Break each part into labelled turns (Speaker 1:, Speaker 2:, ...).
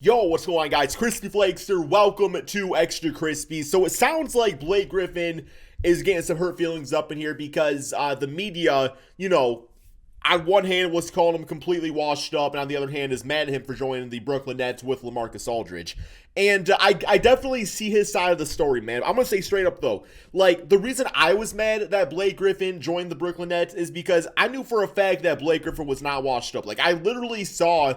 Speaker 1: Yo, what's going on, guys? Crispy Flakester, welcome to Extra Crispy. So it sounds like Blake Griffin is getting some hurt feelings up in here because the media, on one hand was calling him completely washed up, and on the other hand is mad at him for joining the Brooklyn Nets with LaMarcus Aldridge. And I definitely see his side of the story, man. I'm going to say straight up, though, like, the reason I was mad that Blake Griffin joined the Brooklyn Nets is because I knew for a fact that Blake Griffin was not washed up. Like, I literally saw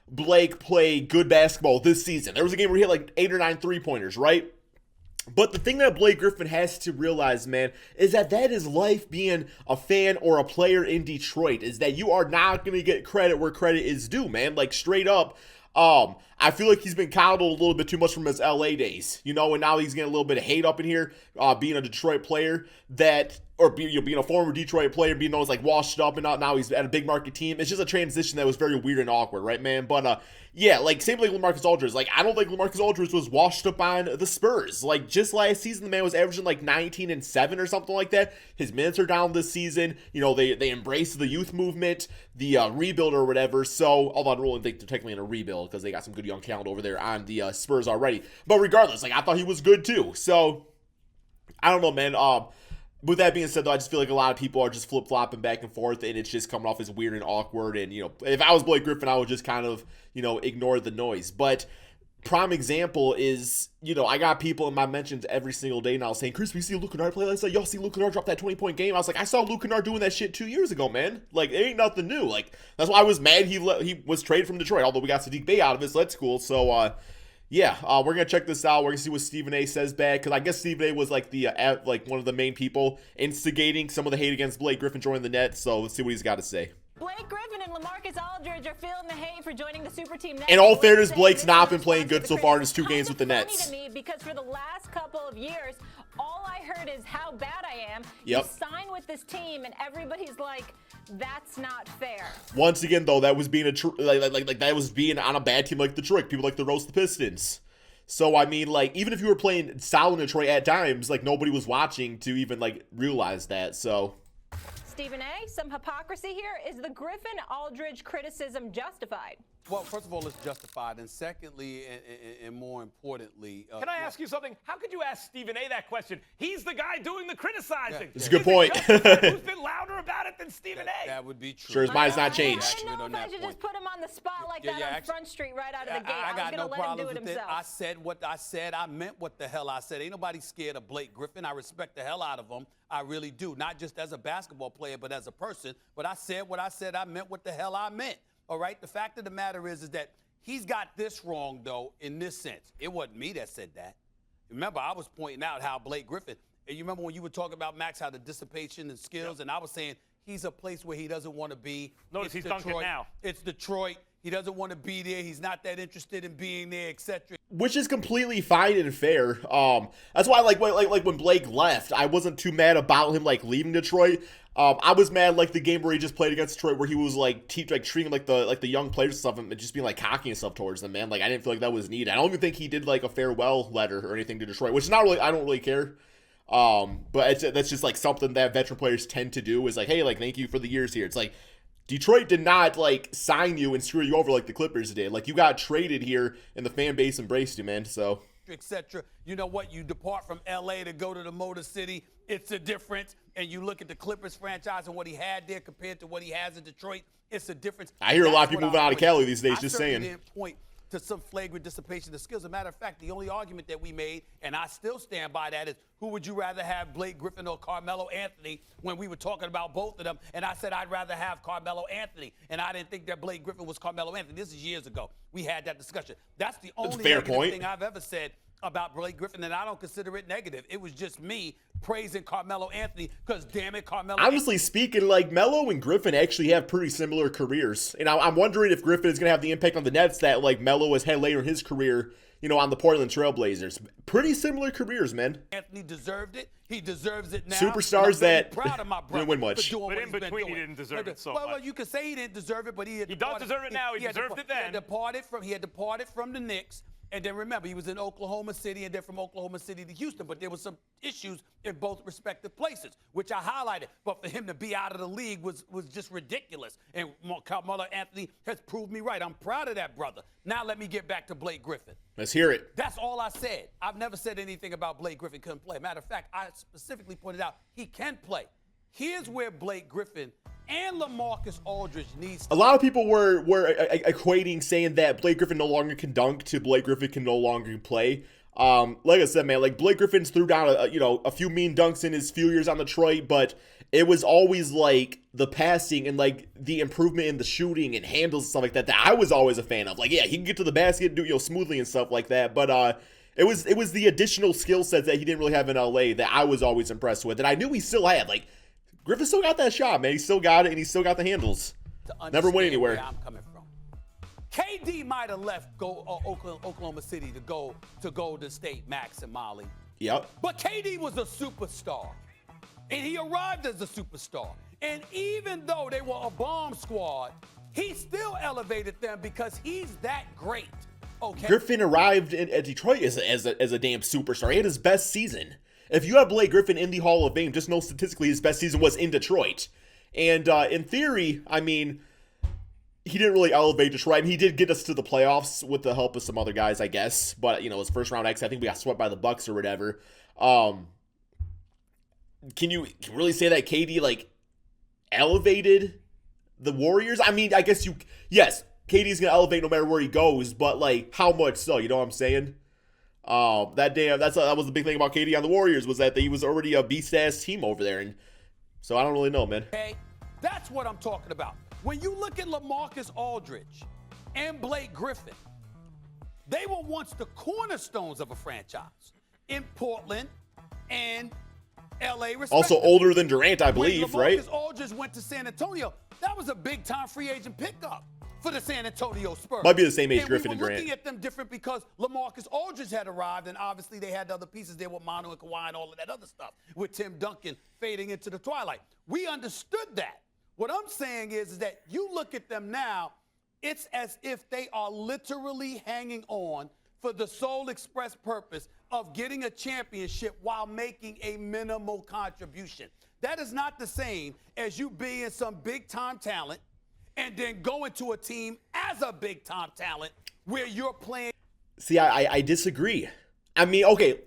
Speaker 1: Blake play good basketball this season. There was a game where he hit like 8 or 9 3-pointers, right? But the thing that Blake Griffin has to realize, man, is that is life being a fan or a player in Detroit, is that you are not going to get credit where credit is due, man. Like, straight up, I feel like he's been coddled a little bit too much from his LA days, and now he's getting a little bit of hate up in here, being a Detroit player being a former Detroit player, being known as like washed up, and now he's at a big market team. It's just a transition that was very weird and awkward, right, man? But yeah, like same thing with LaMarcus Aldridge. Like, I don't think LaMarcus Aldridge was washed up on the Spurs. Like, just last season, the man was averaging like 19 and 7 or something like that. His minutes are down this season. They embrace the youth movement, the rebuild or whatever. So, although I don't really think they're technically in a rebuild because they got some good young talent over there on the Spurs already. But regardless, like, I thought he was good too. So, I don't know, man. With that being said, though, I just feel like a lot of people are just flip-flopping back and forth, and it's just coming off as weird and awkward. And, if I was Blake Griffin, I would just kind of, ignore the noise. But prime example is, I got people in my mentions every single day now saying, Chris, we see Luke Kennard play last night. Y'all see Luke Kennard drop that 20-point game? I was like, I saw Luke Kennard doing that shit 2 years ago, man. Like, it ain't nothing new. Like, that's why I was mad he was traded from Detroit, although we got Sadiq Bey out of it, so that's cool. So, yeah, we're going to check this out. We're going to see what Stephen A says back, because I guess Stephen A was like one of the main people instigating some of the hate against Blake Griffin joining the Nets. So let's see what he's got to say.
Speaker 2: Blake Griffin and LaMarcus Aldridge are feeling the hate for joining the super team.
Speaker 1: In all fairness, Blake's not been playing good so far in his 2 games with the Nets.
Speaker 2: To me, because for the last couple of years, all I heard is how bad I am.
Speaker 1: Yep.
Speaker 2: You sign with this team, and everybody's like, that's not fair.
Speaker 1: Once again, though, that was being that was being on a bad team like Detroit. People like to roast the Pistons. So, I mean, like, even if you were playing solid in Detroit at times, like, nobody was watching to even, like, realize that, so.
Speaker 2: Stephen A., some hypocrisy here. Is the Griffin-Aldridge criticism justified?
Speaker 3: Well, first of all, it's justified. And secondly, and more importantly...
Speaker 4: Can I ask you something? How could you ask Stephen A. that question? He's the guy doing the criticizing.
Speaker 1: It's a good point.
Speaker 4: Who's been louder about it than Stephen A.?
Speaker 3: That would be true.
Speaker 1: Sure, his mind's not changed.
Speaker 2: I didn't know if I should just put him on the spot like that on Front Street right out of the gate.
Speaker 3: I got no
Speaker 2: problem
Speaker 3: with it. I said what I said. I meant what the hell I said. Ain't nobody scared of Blake Griffin. I respect the hell out of him. I really do. Not just as a basketball player, but as a person. But I said what I said. I meant what the hell I meant. All right? The fact of the matter is that he's got this wrong, though, in this sense. It wasn't me that said that. Remember, I was pointing out how Blake Griffin, and you remember when you were talking about Max, how the dissipation and skills, and I was saying he's a place where he doesn't want to be.
Speaker 4: Notice he's dunking now.
Speaker 3: It's Detroit. He doesn't want to be there. He's not that interested in being there, etc.
Speaker 1: Which is completely fine and fair. That's why, like when Blake left, I wasn't too mad about him like leaving Detroit. I was mad like the game where he just played against Detroit, where he was treating like the young players and stuff, and just being like cocky and stuff towards them. Man, like I didn't feel like that was needed. I don't even think he did like a farewell letter or anything to Detroit, which is not really. I don't really care. But that's just like something that veteran players tend to do. Is like, hey, like thank you for the years here. It's like, Detroit did not, like, sign you and screw you over like the Clippers did. Like, you got traded here, and the fan base embraced you, man, so.
Speaker 3: Etc. You know what? You depart from L.A. to go to the Motor City. It's a difference. And you look at the Clippers franchise and what he had there compared to what he has in Detroit. It's a difference.
Speaker 1: I hear a lot of people moving out of Cali these days, just saying.
Speaker 3: I didn't point to some flagrant dissipation of skills. As a matter of fact, the only argument that we made, and I still stand by that, is who would you rather have, Blake Griffin or Carmelo Anthony, when we were talking about both of them. And I said I'd rather have Carmelo Anthony. And I didn't think that Blake Griffin was Carmelo Anthony. This is years ago. We had that discussion. That's the only thing I've ever said about Blake Griffin, and I don't consider it negative. It was just me praising Carmelo Anthony because, damn it, Carmelo
Speaker 1: Honestly speaking, like, Melo and Griffin actually have pretty similar careers. And I'm wondering if Griffin is going to have the impact on the Nets that, like, Melo has had later in his career, on the Portland Trail Blazers. Pretty similar careers, man.
Speaker 3: Anthony deserved it. He deserves it now.
Speaker 1: Superstars that
Speaker 3: proud of my brother
Speaker 1: didn't win much.
Speaker 4: But in between, he didn't deserve it so much.
Speaker 3: Well, you could say he didn't deserve it, but he
Speaker 4: does deserve it now. He deserved it then.
Speaker 3: He had departed from the Knicks. And then remember, he was in Oklahoma City and then from Oklahoma City to Houston. But there was some issues in both respective places, which I highlighted. But for him to be out of the league was just ridiculous. And Carmelo Anthony has proved me right. I'm proud of that brother. Now let me get back to Blake Griffin.
Speaker 1: Let's hear it.
Speaker 3: That's all I said. I've never said anything about Blake Griffin couldn't play. Matter of fact, I specifically pointed out he can play. Here's where Blake Griffin and LaMarcus Aldridge needs to.
Speaker 1: A lot of people were equating, saying that Blake Griffin no longer can dunk to Blake Griffin can no longer play. Like I said, man, like Blake Griffin's threw down a few mean dunks in his few years on Detroit, but it was always like the passing and like the improvement in the shooting and handles and stuff like that I was always a fan of. Like, yeah, he can get to the basket, do smoothly and stuff like that, but it was the additional skill sets that he didn't really have in LA that I was always impressed with, and I knew he still had. Like, Griffin still got that shot, man. He still got it, and he still got the handles. Never went anywhere.
Speaker 3: Where I'm coming from. KD might have left Oklahoma City to go to Golden State, Max and Molly.
Speaker 1: Yep.
Speaker 3: But KD was a superstar, and he arrived as a superstar. And even though they were a bomb squad, he still elevated them because he's that great. Okay.
Speaker 1: Griffin arrived at Detroit as a damn superstar. He had his best season. If you have Blake Griffin in the Hall of Fame, just know statistically his best season was in Detroit. And in theory, I mean, he didn't really elevate Detroit. I mean, he did get us to the playoffs with the help of some other guys, I guess. But, his first round exit, I think we got swept by the Bucks or whatever. Can you really say that KD, like, elevated the Warriors? I mean, I guess yes, KD's going to elevate no matter where he goes. But, like, how much so? You know what I'm saying? That was the big thing about KD on the Warriors, was that he was already a beast-ass team over there, and so I don't really know, man.
Speaker 3: Okay, that's what I'm talking about. When you look at LaMarcus Aldridge and Blake Griffin, they were once the cornerstones of a franchise in Portland and LA, respectively.
Speaker 1: Also older than Durant, I believe,
Speaker 3: when
Speaker 1: right?
Speaker 3: LaMarcus Aldridge went to San Antonio, that was a big-time free agent pickup for the San Antonio Spurs.
Speaker 1: Might be the same age, Griffin and Durant.
Speaker 3: We were looking at them different because LaMarcus Aldridge had arrived, and obviously they had the other pieces there with Manu and Kawhi and all of that other stuff, with Tim Duncan fading into the twilight. We understood that. What I'm saying is that you look at them now, it's as if they are literally hanging on for the sole express purpose of getting a championship while making a minimal contribution. That is not the same as you being some big-time talent and then going to a team as a big-time talent where you're playing.
Speaker 1: See, I disagree. I mean, okay,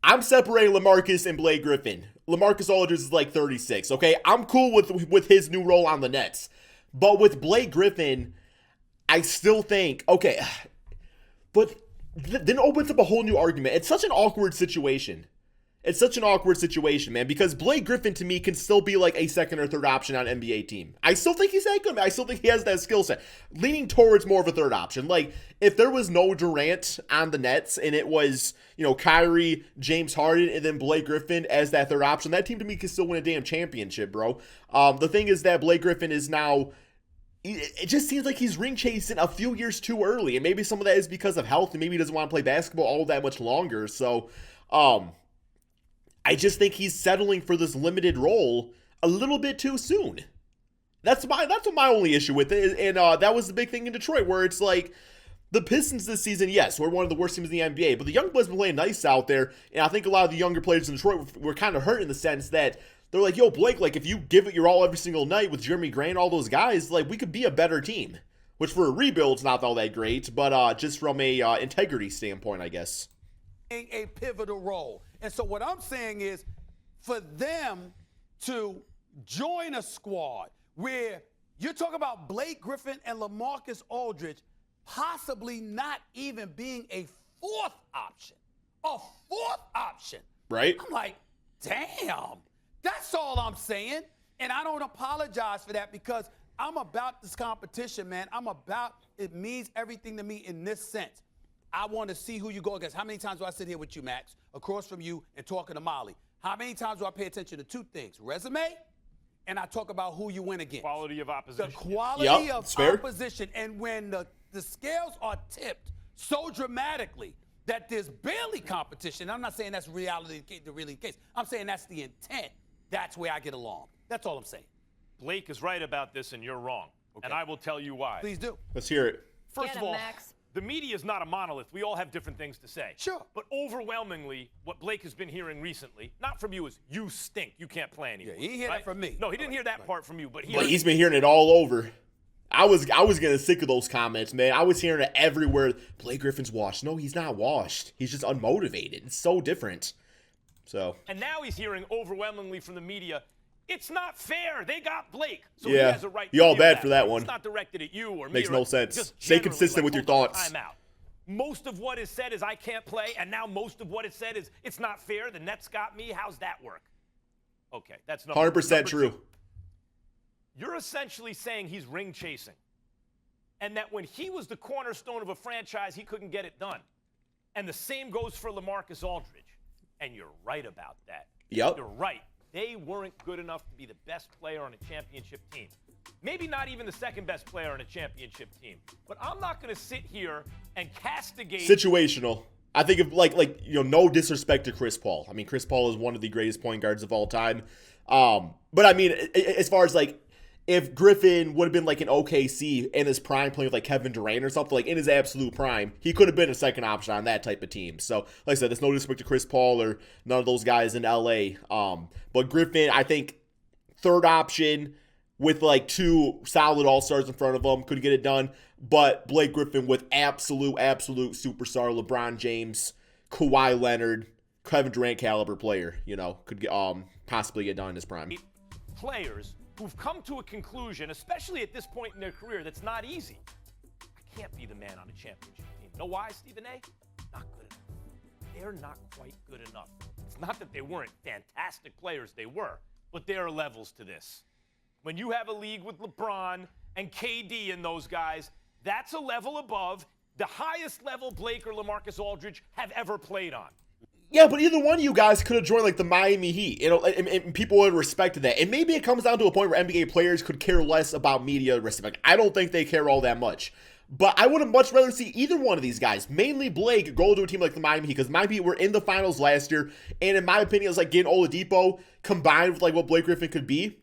Speaker 1: I'm separating LaMarcus and Blake Griffin. LaMarcus Aldridge is like 36, okay? I'm cool with his new role on the Nets. But with Blake Griffin, I still think, okay, but then opens up a whole new argument. It's such an awkward situation. It's such an awkward situation, man, because Blake Griffin, to me, can still be like a second or third option on an NBA team. I still think he's that good, man. I still think he has that skill set. Leaning towards more of a third option. Like, if there was no Durant on the Nets and it was, Kyrie, James Harden, and then Blake Griffin as that third option, that team to me can still win a damn championship, bro. The thing is that Blake Griffin is now, it just seems like he's ring chasing a few years too early. And maybe some of that is because of health, and maybe he doesn't want to play basketball all that much longer. So, I just think he's settling for this limited role a little bit too soon. That's what my only issue with it. And that was the big thing in Detroit, where it's like the Pistons this season, yes, we're one of the worst teams in the NBA, but the young boys been playing nice out there. And I think a lot of the younger players in Detroit were kind of hurt in the sense that they're like, yo, Blake, like, if you give it your all every single night with Jeremy Grant, all those guys, like, we could be a better team. Which for a rebuild's not all that great, but just from a integrity standpoint, I guess.
Speaker 3: A pivotal role. And so what I'm saying is, for them to join a squad where you're talking about Blake Griffin and LaMarcus Aldridge possibly not even being a fourth option.
Speaker 1: Right?
Speaker 3: I'm like, damn. That's all I'm saying. And I don't apologize for that because I'm about this competition, man. It means everything to me in this sense. I want to see who you go against. How many times do I sit here with you, Max, across from you and talking to Molly? How many times do I pay attention to two things? Resume, and I talk about who you win against.
Speaker 4: Quality of opposition.
Speaker 3: The quality of opposition. And when the scales are tipped so dramatically that there's barely competition, I'm not saying that's the really case. I'm saying that's the intent. That's where I get along. That's all I'm saying.
Speaker 4: Blake is right about this, and you're wrong. Okay. And I will tell you why.
Speaker 3: Please do.
Speaker 1: Let's hear it.
Speaker 4: First of all,
Speaker 2: Max.
Speaker 4: the media is not a monolith. We all have different things to say.
Speaker 3: Sure.
Speaker 4: But overwhelmingly, what Blake has been hearing recently, not from you, is you stink. You can't play anymore.
Speaker 3: Yeah, he didn't hear that from me.
Speaker 4: No, he didn't hear that part from you. But
Speaker 1: he's been hearing it all over. I was getting sick of those comments, man. I was hearing it everywhere. Blake Griffin's washed. No, he's not washed. He's just unmotivated. It's so different. So.
Speaker 4: And now he's hearing overwhelmingly from the media, it's not fair. They got Blake. So
Speaker 1: yeah.
Speaker 4: he has a right to
Speaker 1: you all
Speaker 4: hear
Speaker 1: bad
Speaker 4: that.
Speaker 1: for that one.
Speaker 4: It's not directed at you or me.
Speaker 1: Makes no sense.
Speaker 4: Just
Speaker 1: Stay
Speaker 4: generally,
Speaker 1: consistent with your
Speaker 4: hold on,
Speaker 1: thoughts.
Speaker 4: time out. Most of what is said is I can't play, and now most of what is said is it's not fair. The Nets got me. How's that work? Okay, that's
Speaker 1: 100% true.
Speaker 4: Two. You're essentially saying he's ring chasing, and that when he was the cornerstone of a franchise, he couldn't get it done. And the same goes for LaMarcus Aldridge. And you're right about that.
Speaker 1: Yep.
Speaker 4: You're right. They weren't good enough to be the best player on a championship team. Maybe not even the second best player on a championship team. But I'm not going to sit here and castigate.
Speaker 1: Situational. I think of no disrespect to Chris Paul. I mean, Chris Paul is one of the greatest point guards of all time. But I mean, as far as if Griffin would have been an OKC in his prime playing with Kevin Durant or something, in his absolute prime, he could have been a second option on that type of team. So, like I said, there's no disrespect to Chris Paul or none of those guys in LA. But Griffin, I think, third option with two solid all-stars in front of him, could get it done. But Blake Griffin with absolute superstar LeBron James, Kawhi Leonard, Kevin Durant caliber player, could get, possibly get done in his prime.
Speaker 4: Players who've come to a conclusion, especially at this point in their career, that's not easy. I can't be the man on a championship team. Know why, Stephen A? Not good enough. They're not quite good enough. It's not that they weren't fantastic players, they were, but there are levels to this. When you have a league with LeBron and KD and those guys, that's a level above the highest level Blake or LaMarcus Aldridge have ever played on.
Speaker 1: Yeah, but either one of you guys could have joined the Miami Heat, and people would have respected that. And maybe it comes down to a point where NBA players could care less about media respect. I don't think they care all that much. But I would have much rather see either one of these guys, mainly Blake, go to a team like the Miami Heat, because Miami Heat were in the finals last year, and in my opinion, it's getting Oladipo combined with what Blake Griffin could be.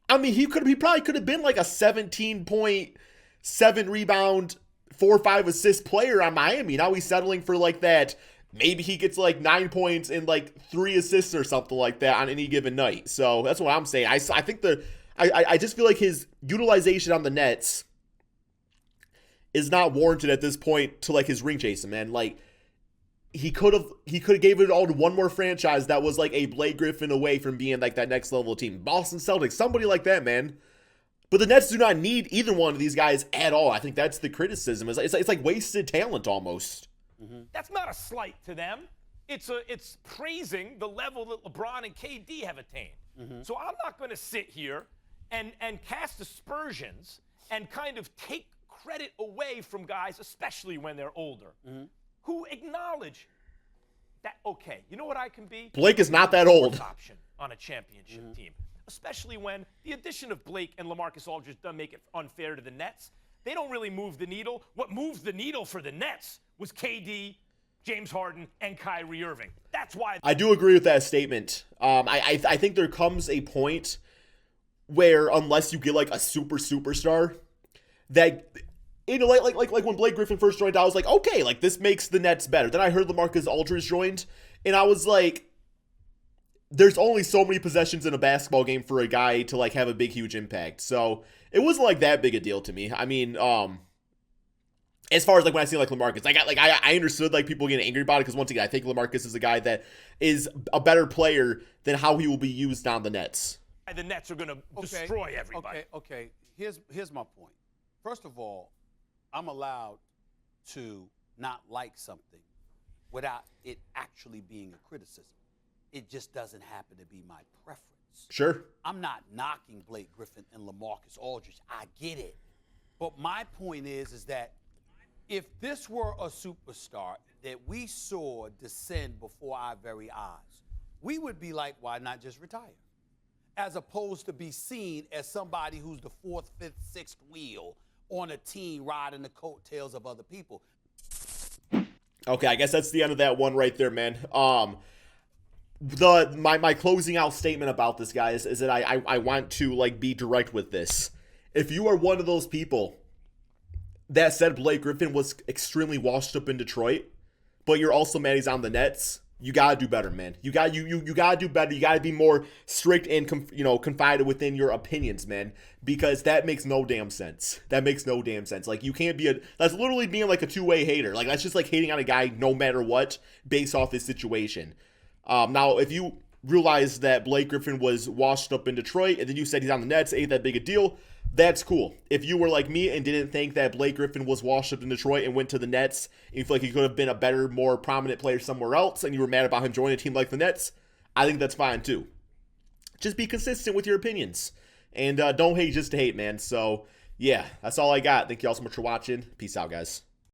Speaker 1: I mean, he probably could have been a 17-point, 7-rebound, 4 or 5 assist player on Miami. Now he's settling for that. Maybe he gets 9 points and 3 assists or something like that on any given night. So that's what I'm saying. I think I just feel his utilization on the Nets is not warranted at this point to his ring chasing, man. He could have gave it all to one more franchise that was a Blake Griffin away from being that next level team. Boston Celtics, somebody like that, man. But the Nets do not need either one of these guys at all. I think that's the criticism. It's like wasted talent almost.
Speaker 4: Mm-hmm. That's not a slight to them. It's praising the level that LeBron and KD have attained. Mm-hmm. So I'm not going to sit here and cast aspersions and kind of take credit away from guys, especially when they're older, who acknowledge that, okay, you know what I can be?
Speaker 1: Blake is not that old.
Speaker 4: Option on a championship team, especially when the addition of Blake and LaMarcus Aldridge doesn't make it unfair to the Nets. They don't really move the needle. What moves the needle for the Nets was KD, James Harden, and Kyrie Irving. That's why.
Speaker 1: I do agree with that statement. I think there comes a point where unless you get a superstar, that like when Blake Griffin first joined, I was okay, this makes the Nets better. Then I heard LaMarcus Aldridge joined, and I was there's only so many possessions in a basketball game for a guy to have a big, huge impact. So it wasn't that big a deal to me. I mean, as far as when I see LaMarcus, I understood people getting angry about it, because once again, I think LaMarcus is a guy that is a better player than how he will be used on the Nets.
Speaker 4: The Nets are going to destroy everybody.
Speaker 3: Okay. Here's my point. First of all, I'm allowed to not like something without it actually being a criticism. It just doesn't happen to be my preference.
Speaker 1: Sure.
Speaker 3: I'm not knocking Blake Griffin and LaMarcus Aldridge. I get it. But my point is that if this were a superstar that we saw descend before our very eyes, we would be why not just retire? As opposed to be seen as somebody who's the 4th, 5th, 6th wheel on a team riding the coattails of other people.
Speaker 1: Okay, I guess that's the end of that one right there, man. My closing out statement about this, guys, is that I want to be direct with this. If you are one of those people That said, Blake Griffin was extremely washed up in Detroit, but you're also mad he's on the Nets. You gotta do better, man. You gotta do better. You gotta be more strict and confided within your opinions, man. Because that makes no damn sense. That makes no damn sense. Like, you can't be that's literally being like a two-way hater. Like, that's just like hating on a guy no matter what, based off his situation. Now, if you realize that Blake Griffin was washed up in Detroit, and then you said he's on the Nets, ain't that big a deal, that's cool. If you were like me and didn't think that Blake Griffin was washed up in Detroit and went to the Nets, and you feel like he could have been a better, more prominent player somewhere else, and you were mad about him joining a team like the Nets, I think that's fine too. Just be consistent with your opinions. And don't hate just to hate, man. So, yeah, that's all I got. Thank you all so much for watching. Peace out, guys.